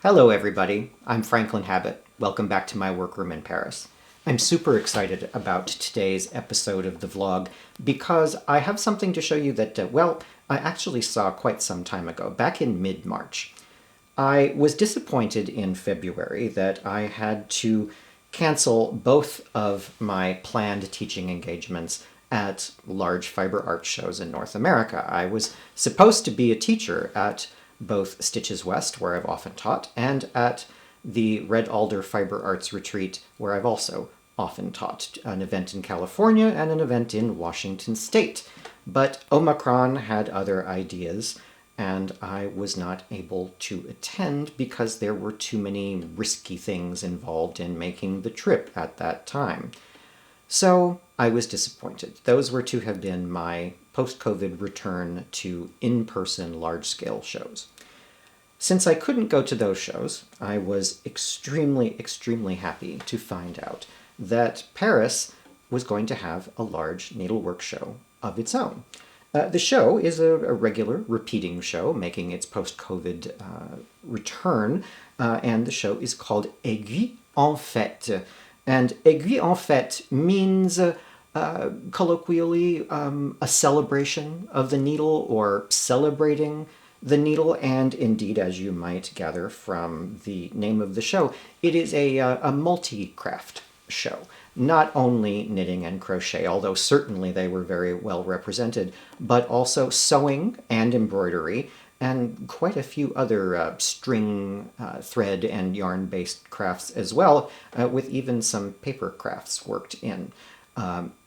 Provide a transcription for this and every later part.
Hello everybody, I'm Franklin Habit. Welcome back to my workroom in Paris. I'm super excited about today's episode of the vlog because I have something to show you that, I actually saw quite some time ago, back in mid-March. I was disappointed in February that I had to cancel both of my planned teaching engagements at large fiber art shows in North America. I was supposed to be a teacher at both Stitches West, where I've often taught, and at the Red Alder Fiber Arts Retreat, where I've also often taught, an event in California and an event in Washington State. But Omicron had other ideas, and I was not able to attend because there were too many risky things involved in making the trip at that time. So I was disappointed. Those were to have been my post-COVID return to in-person large-scale shows. Since I couldn't go to those shows, I was extremely happy to find out that Paris was going to have a large needlework show of its own. The show is a regular, repeating show, making its post-COVID return, and the show is called Aiguille en Fête. And Aiguille en Fête means colloquially a celebration of the needle or celebrating the needle, and indeed, as you might gather from the name of the show, it is a multi-craft show. Not only knitting and crochet, although certainly they were very well represented, but also sewing and embroidery, and quite a few other string, thread, and yarn-based crafts as well, with even some paper crafts worked in.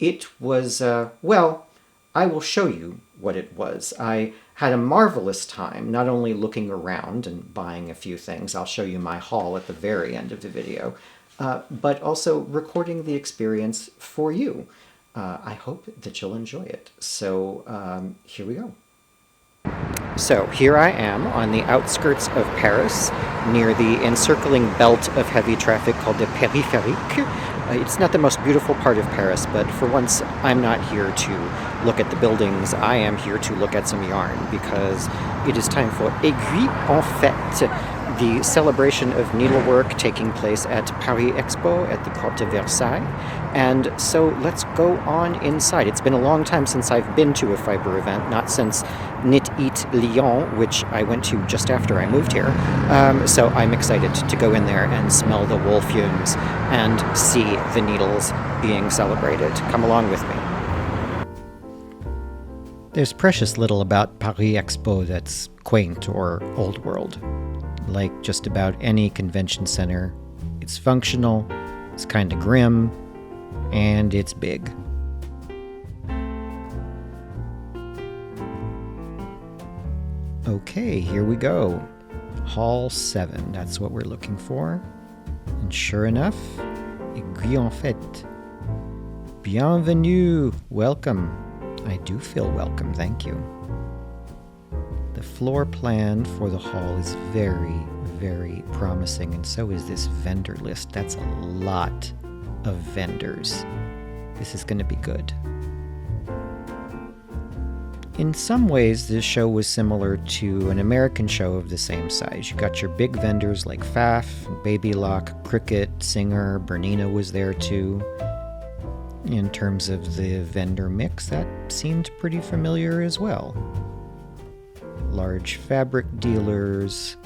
It was, I will show you what it was. I had a marvelous time, not only looking around and buying a few things, I'll show you my haul at the very end of the video, but also recording the experience for you. I hope that you'll enjoy it. So here we go. So here I am on the outskirts of Paris, near the encircling belt of heavy traffic called the Périphérique. It's not the most beautiful part of Paris, but for once I'm not here to look at the buildings. I am here to look at some yarn because it is time for Aiguille en Fête, the celebration of needlework taking place at Paris Expo at the Porte de Versailles. And so let's go on inside. It's been a long time since I've been to a fiber event, not since Knit Eat Lyon, which I went to just after I moved here. So I'm excited to go in there and smell the wool fumes and see the needles being celebrated. Come along with me. There's precious little about Paris Expo that's quaint or old world. Like just about any convention center, it's functional, it's kind of grim, and it's big. Okay, here we go. Hall 7, that's what we're looking for. And sure enough, Aiguille en Fête. Bienvenue, welcome. I do feel welcome, thank you. The floor plan for the hall is very promising, and so is this vendor list. That's a lot of vendors. This is going to be good. In some ways, this show was similar to an American show of the same size. You got your big vendors like Faf, Babylock, Cricket, Singer, Bernina was there too. In terms of the vendor mix, that seemed pretty familiar as well. Large fabric dealers,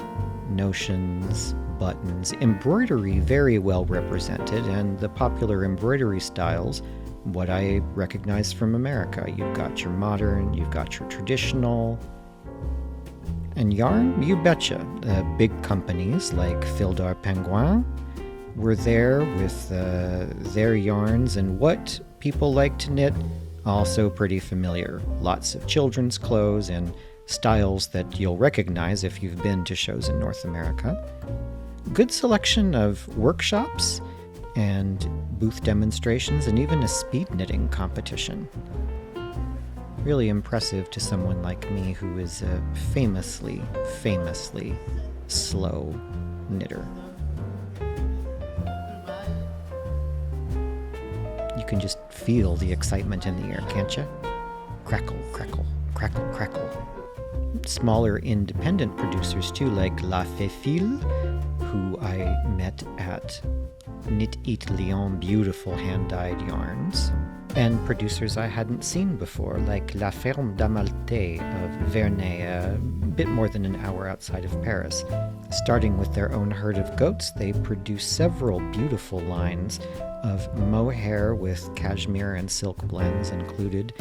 notions, buttons, embroidery very well represented, and the popular embroidery styles, what I recognize from America. You've got your modern, you've got your traditional, and yarn, you betcha. Big companies like Phildar Penguin were there with their yarns, and what people like to knit, also pretty familiar. Lots of children's clothes and styles that you'll recognize if you've been to shows in North America. Good selection of workshops and booth demonstrations, and even a speed knitting competition. Really impressive to someone like me who is a famously slow knitter. You can just feel the excitement in the air, can't you? Crackle, crackle, crackle, crackle. smaller independent producers too, like La Fée Fil, who I met at Knit It Lyon beautiful hand-dyed yarns, and producers I hadn't seen before, like La Ferme d'Amalté of Vernay, a bit more than an hour outside of Paris. Starting with their own herd of goats, they produce several beautiful lines of mohair with cashmere and silk blends included,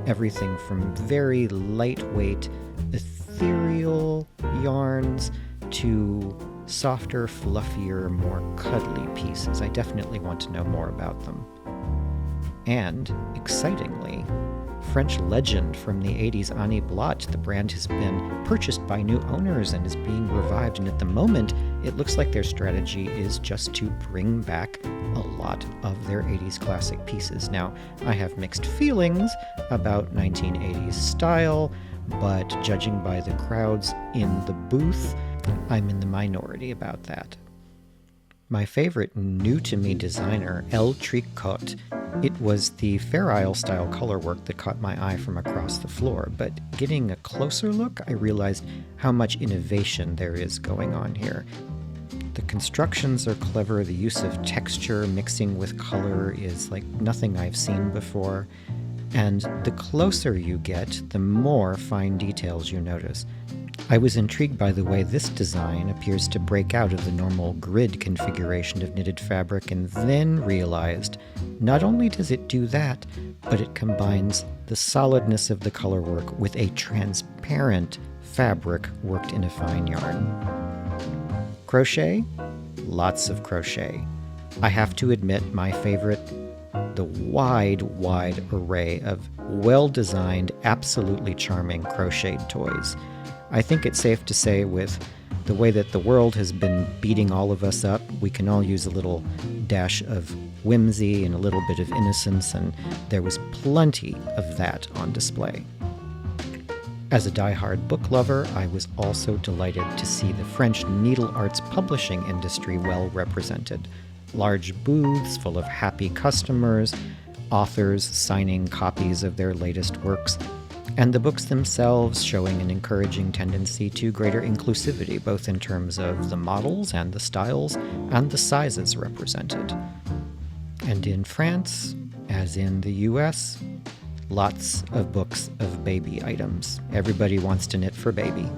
everything from very lightweight, ethereal yarns to softer, fluffier, more cuddly pieces. I definitely want to know more about them. And, excitingly, French legend from the 80s, Anny Blatt, the brand has been purchased by new owners and is being revived, and at the moment it looks like their strategy is just to bring back a lot of their 80s classic pieces. Now, I have mixed feelings about 1980s style, but judging by the crowds in the booth, I'm in the minority about that. My favorite new-to-me designer, Elle Tricote. It was the Fair Isle style colorwork that caught my eye from across the floor, but getting a closer look, I realized how much innovation there is going on here. The constructions are clever, the use of texture mixing with color is like nothing I've seen before, and the closer you get, the more fine details you notice. I was intrigued by the way this design appears to break out of the normal grid configuration of knitted fabric, and then realized not only does it do that, but it combines the solidness of the colorwork with a transparent fabric worked in a fine yarn. Crochet? Lots of crochet. I have to admit my favorite, the wide array of well-designed, absolutely charming crocheted toys. I think it's safe to say, with the way that the world has been beating all of us up, we can all use a little dash of whimsy and a little bit of innocence, and there was plenty of that on display. As a die-hard book lover, I was also delighted to see the French needle arts publishing industry well represented. Large booths full of happy customers, authors signing copies of their latest works, and the books themselves showing an encouraging tendency to greater inclusivity, both in terms of the models and the styles and the sizes represented. And in France, as in the US, lots of books of baby items. Everybody wants to knit for baby.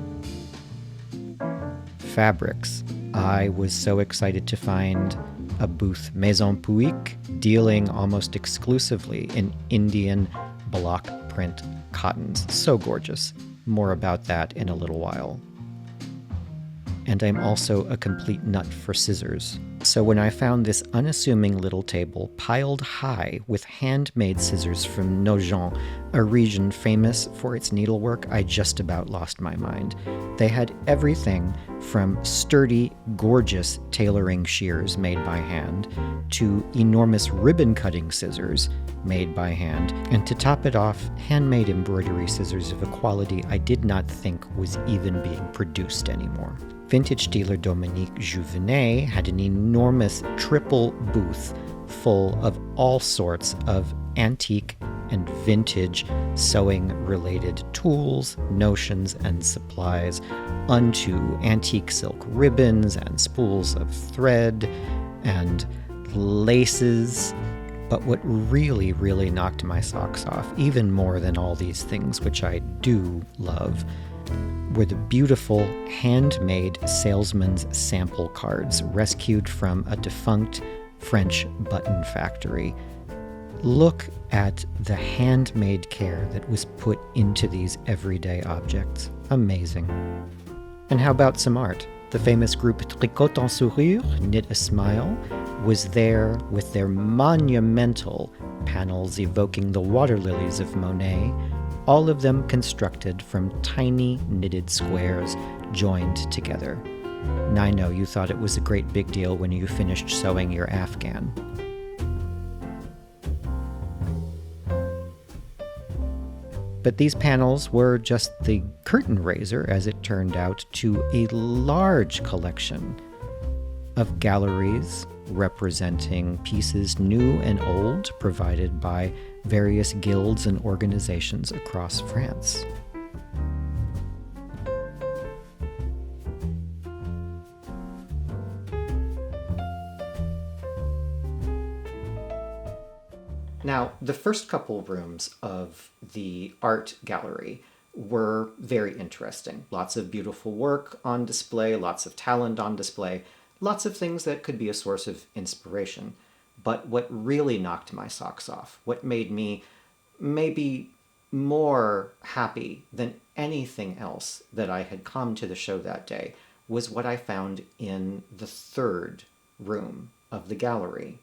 Fabrics. I was so excited to find a booth, Maison Pouic, dealing almost exclusively in Indian block print cottons. So gorgeous. More about that in a little while. And I'm also a complete nut for scissors. So when I found this unassuming little table piled high with handmade scissors from Nogent, a region famous for its needlework, I just about lost my mind. They had everything from sturdy, gorgeous tailoring shears made by hand to enormous ribbon-cutting scissors made by hand, and to top it off, handmade embroidery scissors of a quality I did not think was even being produced anymore. Vintage dealer Dominique Jouvenet had an enormous triple booth full of all sorts of antique and vintage sewing-related tools, notions, and supplies, unto antique silk ribbons and spools of thread and laces. But what really, really knocked my socks off, even more than all these things, which I do love, were the beautiful handmade salesman's sample cards rescued from a defunct French button factory. Look at the handmade care that was put into these everyday objects. Amazing. And how about some art? The famous group Tricote en Sourire, Knit a Smile, was there with their monumental panels evoking the water lilies of Monet, all of them constructed from tiny knitted squares joined together. And I know you thought it was a great big deal when you finished sewing your Afghan. But these panels were just the curtain raiser, as it turned out, to a large collection of galleries representing pieces new and old provided by various guilds and organizations across France. Now, the first couple rooms of the art gallery were very interesting. Lots of beautiful work on display, lots of talent on display, lots of things that could be a source of inspiration. But what really knocked my socks off, what made me maybe more happy than anything else that I had come to the show that day, was what I found in the third room of the gallery.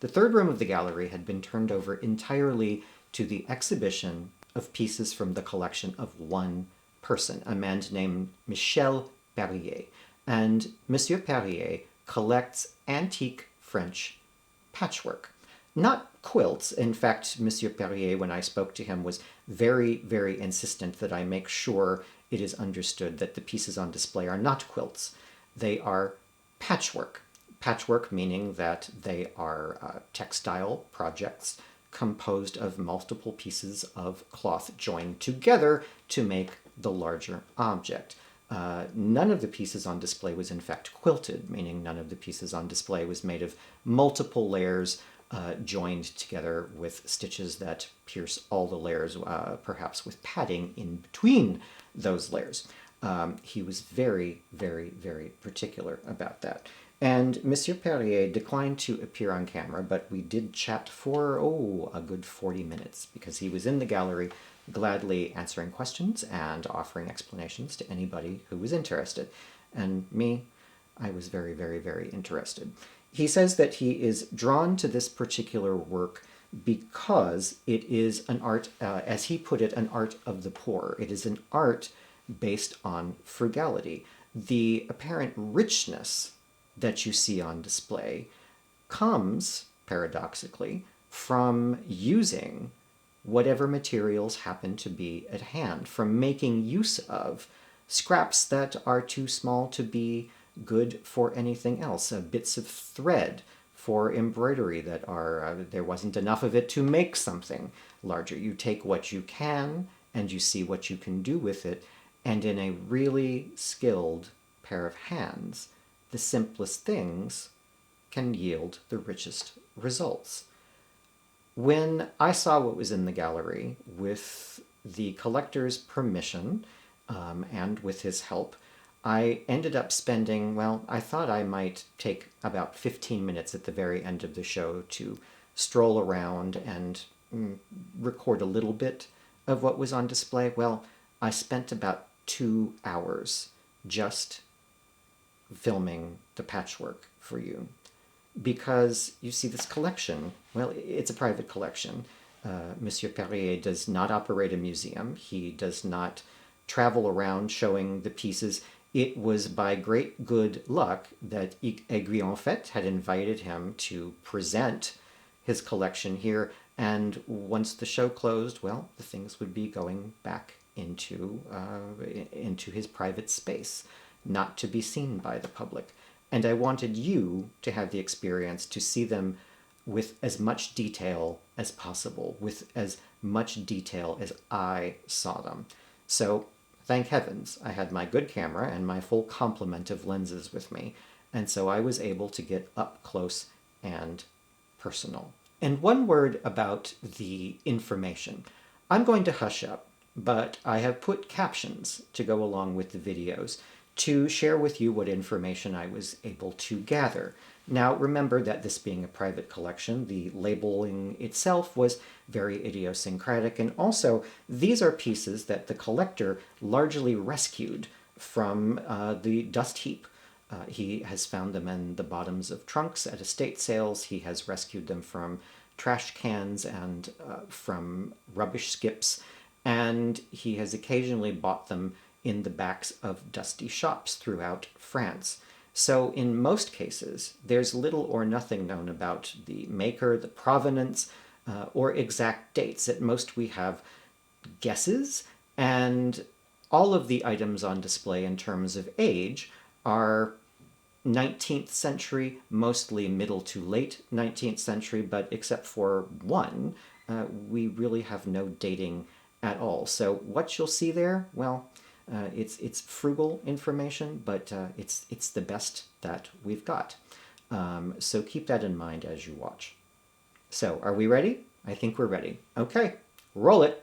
The third room of the gallery had been turned over entirely to the exhibition of pieces from the collection of one person, a man named Michel Perrier. And Monsieur Perrier collects antique French patchwork. Not quilts. In fact, Monsieur Perrier, when I spoke to him, was very, very insistent that I make sure it is understood that the pieces on display are not quilts. They are patchwork. Patchwork meaning that they are textile projects composed of multiple pieces of cloth joined together to make the larger object. None of the pieces on display was in fact quilted, meaning none of the pieces on display was made of multiple layers joined together with stitches that pierce all the layers, perhaps with padding in between those layers. He was very, very, very particular about that. And Monsieur Perrier declined to appear on camera, but we did chat for, a good 40 minutes, because he was in the gallery gladly answering questions and offering explanations to anybody who was interested. And me, I was very, very, very interested. He says that he is drawn to this particular work because it is an art, as he put it, an art of the poor. It is an art based on frugality. The apparent richness that you see on display comes, paradoxically, from using whatever materials happen to be at hand, from making use of scraps that are too small to be good for anything else, bits of thread for embroidery that are, there wasn't enough of it to make something larger. You take what you can and you see what you can do with it, and in a really skilled pair of hands, the simplest things can yield the richest results. When I saw what was in the gallery, with the collector's permission and with his help, I ended up spending, I thought I might take about 15 minutes at the very end of the show to stroll around and record a little bit of what was on display. Well, I spent about 2 hours just filming the patchwork for you, because you see this collection, it's a private collection. Monsieur Perrier does not operate a museum. He does not travel around showing the pieces. It was by great good luck that Aiguille en Fête had invited him to present his collection here, and once the show closed, the things would be going back into his private space, not to be seen by the public. And I wanted you to have the experience to see them with as much detail as possible, with as much detail as I saw them. So thank heavens I had my good camera and my full complement of lenses with me, and so I was able to get up close and personal. And one word about the information. I'm going to hush up, but I have put captions to go along with the videos to share with you what information I was able to gather. Now, remember that this being a private collection, the labeling itself was very idiosyncratic, and also these are pieces that the collector largely rescued from the dust heap. He has found them in the bottoms of trunks at estate sales. He has rescued them from trash cans and from rubbish skips, and he has occasionally bought them in the backs of dusty shops throughout France. So in most cases, there's little or nothing known about the maker, the provenance, or exact dates. At most we have guesses, and all of the items on display in terms of age are 19th century, mostly middle to late 19th century, but except for one, we really have no dating at all. So what you'll see there, it's frugal information, but it's the best that we've got. So keep that in mind as you watch. So are we ready? I think we're ready. Okay, roll it.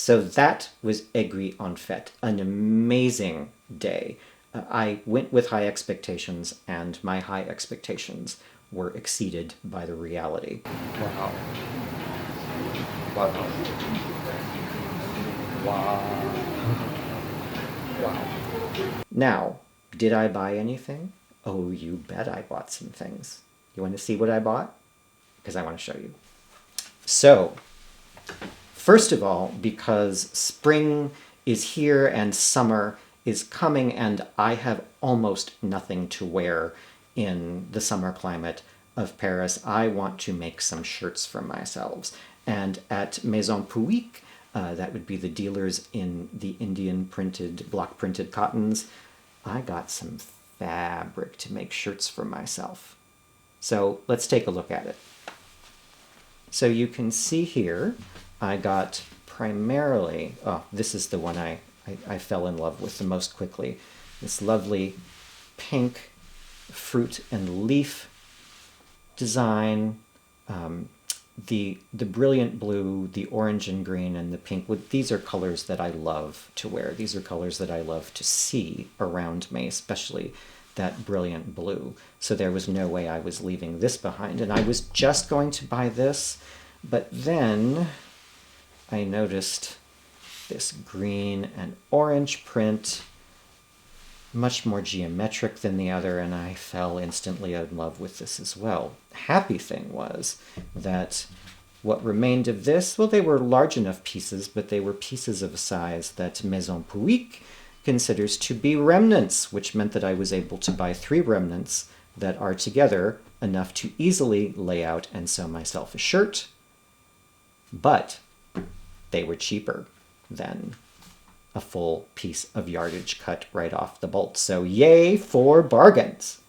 So that was Aiguille en Fête, an amazing day. I went with high expectations, and my high expectations were exceeded by the reality. Wow. Wow. Wow. Wow. Now, did I buy anything? Oh, you bet I bought some things. You want to see what I bought? Because I want to show you. So, first of all, because spring is here and summer is coming and I have almost nothing to wear in the summer climate of Paris, I want to make some shirts for myself. And at Maison Pouic, that would be the dealers in the Indian printed, block printed cottons, I got some fabric to make shirts for myself. So let's take a look at it. So you can see here, I got primarily, oh, this is the one I fell in love with the most quickly. This lovely pink fruit and leaf design, the brilliant blue, the orange and green, and the pink. These are colors that I love to wear. These are colors that I love to see around me, especially that brilliant blue. So there was no way I was leaving this behind. And I was just going to buy this, but then I noticed this green and orange print, much more geometric than the other, and I fell instantly in love with this as well. Happy thing was that what remained of this, well, they were large enough pieces, but they were pieces of a size that Maison Pouic considers to be remnants, which meant that I was able to buy 3 remnants that are together enough to easily lay out and sew myself a shirt, but they were cheaper than a full piece of yardage cut right off the bolt. So yay for bargains!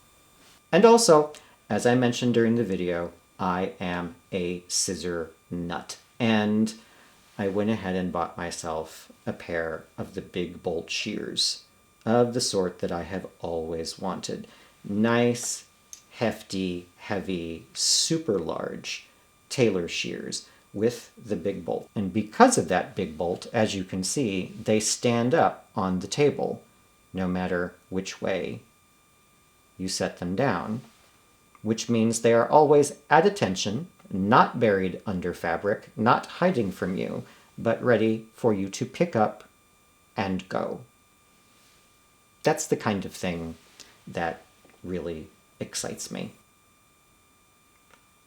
And also, as I mentioned during the video, I am a scissor nut. And I went ahead and bought myself a pair of the big bolt shears of the sort that I have always wanted. Nice, hefty, heavy, super large tailor shears with the big bolt. And because of that big bolt, as you can see, they stand up on the table, no matter which way you set them down, which means they are always at attention, not buried under fabric, not hiding from you, but ready for you to pick up and go. That's the kind of thing that really excites me.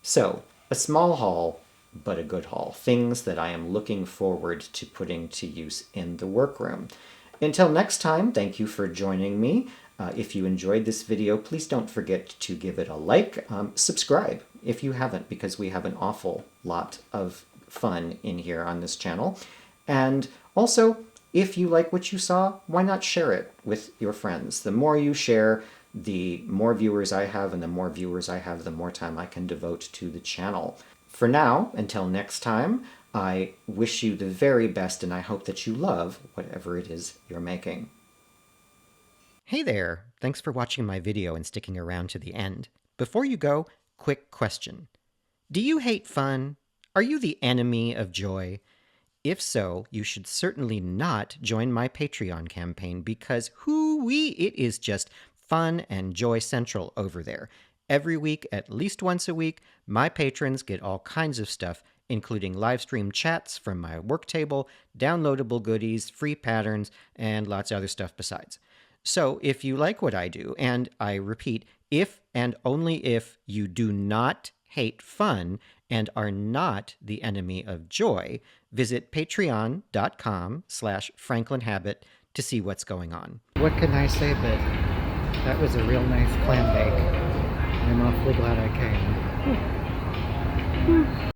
So, a small haul, but a good haul. Things that I am looking forward to putting to use in the workroom. Until next time, thank you for joining me. If you enjoyed this video, please don't forget to give it a like. Subscribe if you haven't, because we have an awful lot of fun in here on this channel. And also, if you like what you saw, why not share it with your friends? The more you share, the more viewers I have, and the more viewers I have, the more time I can devote to the channel. For now, until next time, I wish you the very best, and I hope that you love whatever it is you're making. Hey there! Thanks for watching my video and sticking around to the end. Before you go, quick question. Do you hate fun? Are you the enemy of joy? If so, you should certainly not join my Patreon campaign, because hoo-wee, it is just fun and joy central over there. Every week, at least once a week, my patrons get all kinds of stuff, including live stream chats from my work table, downloadable goodies, free patterns, and lots of other stuff besides. So if you like what I do, and I repeat, if and only if you do not hate fun and are not the enemy of joy, visit patreon.com/FranklinHabit to see what's going on. What can I say but that was a real nice clam bake. I'm awfully glad I came.